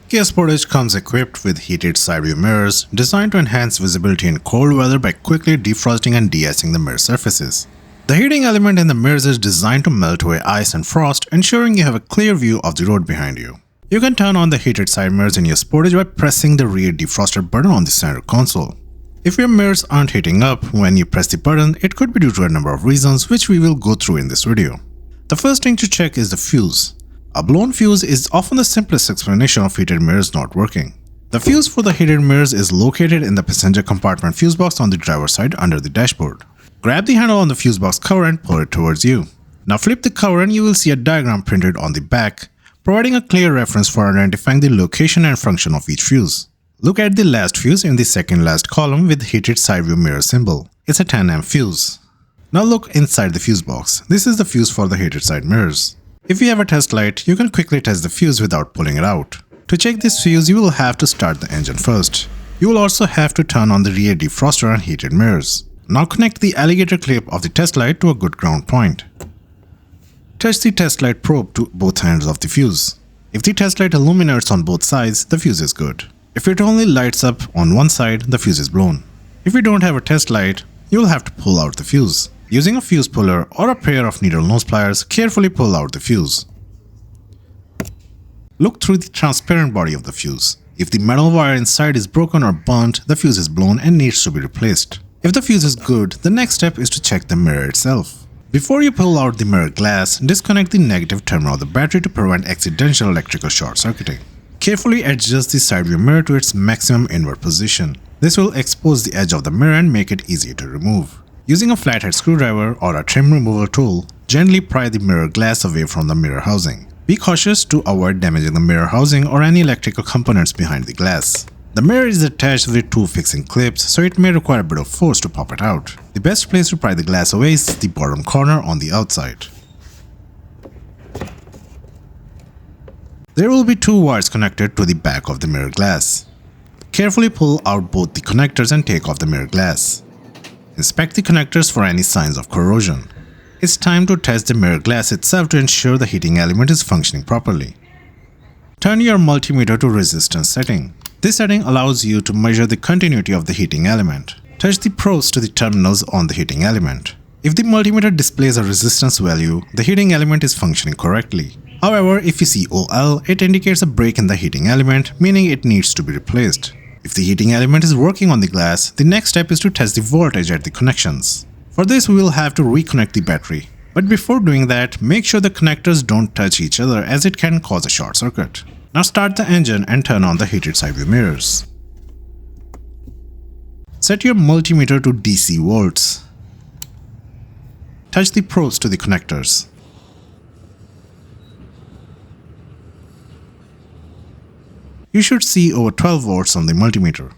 Kia Sportage comes equipped with heated side view mirrors designed to enhance visibility in cold weather by quickly defrosting and de-icing the mirror surfaces. The heating element in the mirrors is designed to melt away ice and frost, ensuring you have a clear view of the road behind you. You can turn on the heated side mirrors in your Sportage by pressing the rear defroster button on the center console. If your mirrors aren't heating up when you press the button, it could be due to a number of reasons which we will go through in this video. The first thing to check is the fuse. A blown fuse is often the simplest explanation of heated mirrors not working. The fuse for the heated mirrors is located in the passenger compartment fuse box on the driver's side under the dashboard. Grab the handle on the fuse box cover and pull it towards you. Now flip the cover and you will see a diagram printed on the back, providing a clear reference for identifying the location and function of each fuse. Look at the last fuse in the second last column with heated side view mirror symbol. It's a 10 amp fuse. Now look inside the fuse box. This is the fuse for the heated side mirrors. If you have a test light, you can quickly test the fuse without pulling it out. To check this fuse, you will have to start the engine first. You will also have to turn on the rear defroster and heated mirrors. Now connect the alligator clip of the test light to a good ground point. Touch the test light probe to both ends of the fuse. If the test light illuminates on both sides, the fuse is good. If it only lights up on one side, the fuse is blown. If you don't have a test light, you will have to pull out the fuse. Using a fuse puller or a pair of needle nose pliers, carefully pull out the fuse. Look through the transparent body of the fuse. If the metal wire inside is broken or burnt, the fuse is blown and needs to be replaced. If the fuse is good, the next step is to check the mirror itself. Before you pull out the mirror glass, disconnect the negative terminal of the battery to prevent accidental electrical short circuiting. Carefully adjust the side view mirror to its maximum inward position. This will expose the edge of the mirror and make it easier to remove. Using a flathead screwdriver or a trim removal tool, gently pry the mirror glass away from the mirror housing. Be cautious to avoid damaging the mirror housing or any electrical components behind the glass. The mirror is attached with two fixing clips, so it may require a bit of force to pop it out. The best place to pry the glass away is the bottom corner on the outside. There will be two wires connected to the back of the mirror glass. Carefully pull out both the connectors and take off the mirror glass. Inspect the connectors for any signs of corrosion. It's time to test the mirror glass itself to ensure the heating element is functioning properly. Turn your multimeter to resistance setting. This setting allows you to measure the continuity of the heating element. Touch the probes to the terminals on the heating element. If the multimeter displays a resistance value, the heating element is functioning correctly. However, if you see OL, it indicates a break in the heating element, meaning it needs to be replaced. If the heating element is working on the glass, the next step is to test the voltage at the connections. For this, we will have to reconnect the battery. But before doing that, make sure the connectors don't touch each other as it can cause a short circuit. Now start the engine and turn on the heated side view mirrors. Set your multimeter to DC volts. Touch the probes to the connectors. You should see over 12 volts on the multimeter.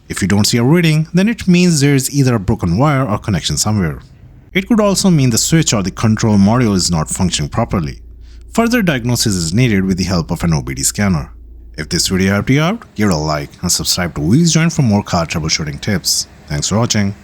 If you don't see a reading, then it means there is either a broken wire or connection somewhere. It could also mean the switch or the control module is not functioning properly. Further diagnosis is needed with the help of an OBD scanner. If this video helped you out, give it a like and subscribe to Wheels Joint for more car troubleshooting tips. Thanks for watching.